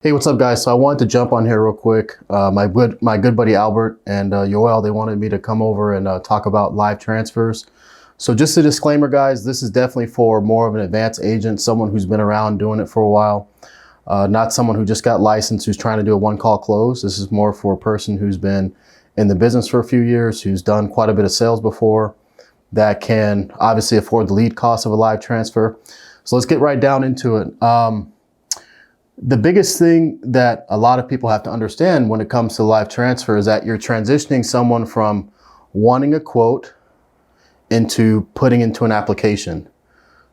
Hey, what's up, guys? So I wanted to jump on here real quick. My good buddy Albert and Yoel, they wanted me to come over and talk about live transfers. So just a disclaimer, guys, this is definitely for more of an advanced agent, someone who's been around doing it for a while, not someone who just got licensed, who's trying to do a one-call close. This is more for a person who's been in the business for a few years, who's done quite a bit of sales before, that can obviously afford the lead cost of a live transfer. So let's get right down into it. The biggest thing that a lot of people have to understand when it comes to live transfer is that you're transitioning someone from wanting a quote into putting into an application.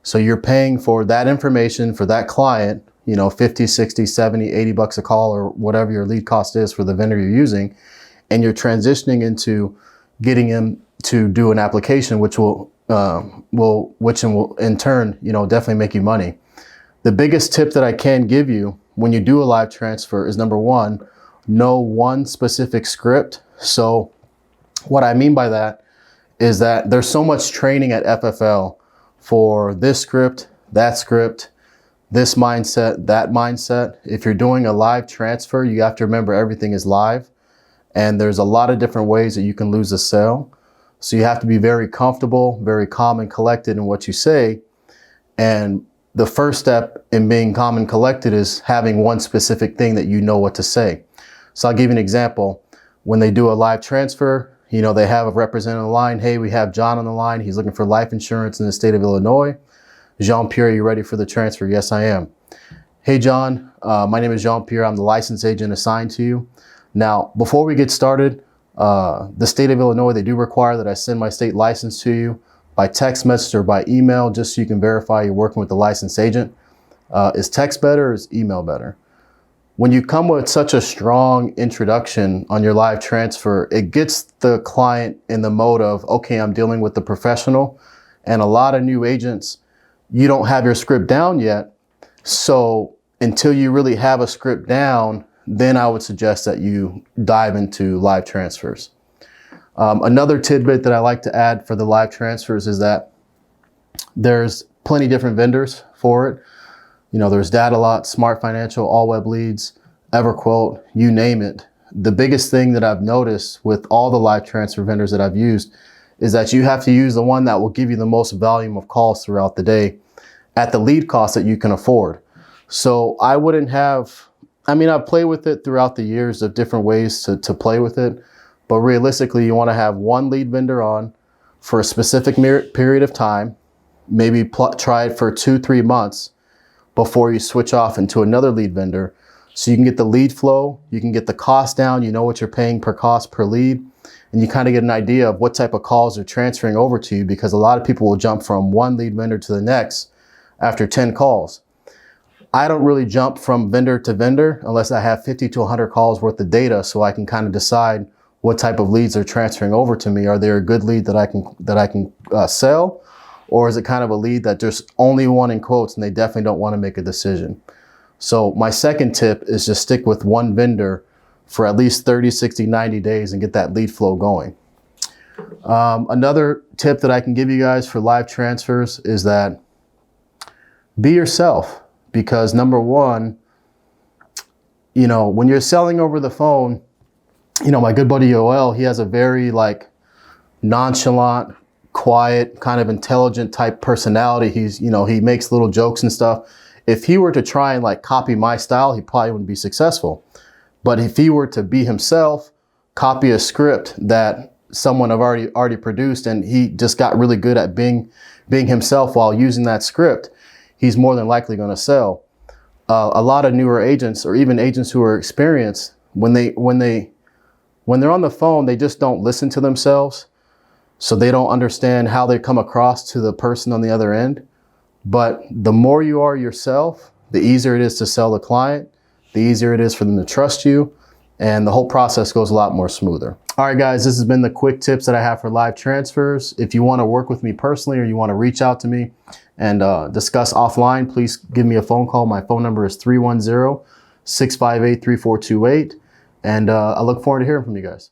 So you're paying for that information for that client, 50, 60, 70, 80 bucks a call or whatever your lead cost is for the vendor you're using. And you're transitioning into getting him to do an application, which will in turn, definitely make you money. The biggest tip that I can give you when you do a live transfer is, number one, know one specific script. So what I mean by that is that there's so much training at FFL for this script, this mindset, that mindset. If you're doing a live transfer, you have to remember everything is live, and there's a lot of different ways that you can lose a sale. So you have to be very comfortable, very calm and collected in what you say. And the first step in being calm and collected is having one specific thing that you know what to say. So I'll give you an example. When they do a live transfer, they have a representative on the line. Hey, we have John on the line. He's looking for life insurance in the state of Illinois. Jean-Pierre, are you ready for the transfer? Yes, I am. Hey, John, my name is Jean-Pierre. I'm the license agent assigned to you. Now, before we get started, the state of Illinois, they do require that I send my state license to you by text message or by email, just so you can verify you're working with the licensed agent. Is text better or is email better? When you come with such a strong introduction on your live transfer, it gets the client in the mode of, okay, I'm dealing with the professional. And a lot of new agents, you don't have your script down yet. So until you really have a script down, then I would suggest that you dive into live transfers. Another tidbit that I like to add for the live transfers is that there's plenty different vendors for it. There's Datalot, Smart Financial, All Web Leads, EverQuote, you name it. The biggest thing that I've noticed with all the live transfer vendors that I've used is that you have to use the one that will give you the most volume of calls throughout the day at the lead cost that you can afford. So I've played with it throughout the years of different ways to play with it. But realistically, you want to have one lead vendor on for a specific period of time, maybe try it for 2-3 months before you switch off into another lead vendor. So you can get the lead flow, you can get the cost down, you know what you're paying per cost per lead, and you kind of get an idea of what type of calls are transferring over to you, because a lot of people will jump from one lead vendor to the next after 10 calls. I don't really jump from vendor to vendor unless I have 50 to 100 calls worth of data, so I can kind of decide what type of leads are transferring over to me. Are they a good lead that I can sell? Or is it kind of a lead that just only wanting quotes and they definitely don't want to make a decision? So my second tip is just stick with one vendor for at least 30, 60, 90 days and get that lead flow going. Another tip that I can give you guys for live transfers is that be yourself, because number one, when you're selling over the phone, my good buddy Yoel, he has a very nonchalant, quiet, kind of intelligent type personality. He makes little jokes and stuff. If he were to try and copy my style, he probably wouldn't be successful. But if he were to be himself, copy a script that someone have already produced, and he just got really good at being himself while using that script, he's more than likely going to sell. A lot of newer agents, or even agents who are experienced, when they're on the phone, they just don't listen to themselves. So they don't understand how they come across to the person on the other end. But the more you are yourself, the easier it is to sell the client, the easier it is for them to trust you, and the whole process goes a lot more smoother. All right, guys, this has been the quick tips that I have for live transfers. If you want to work with me personally, or you want to reach out to me and discuss offline, please give me a phone call. My phone number is 310-658-3428. And I look forward to hearing from you guys.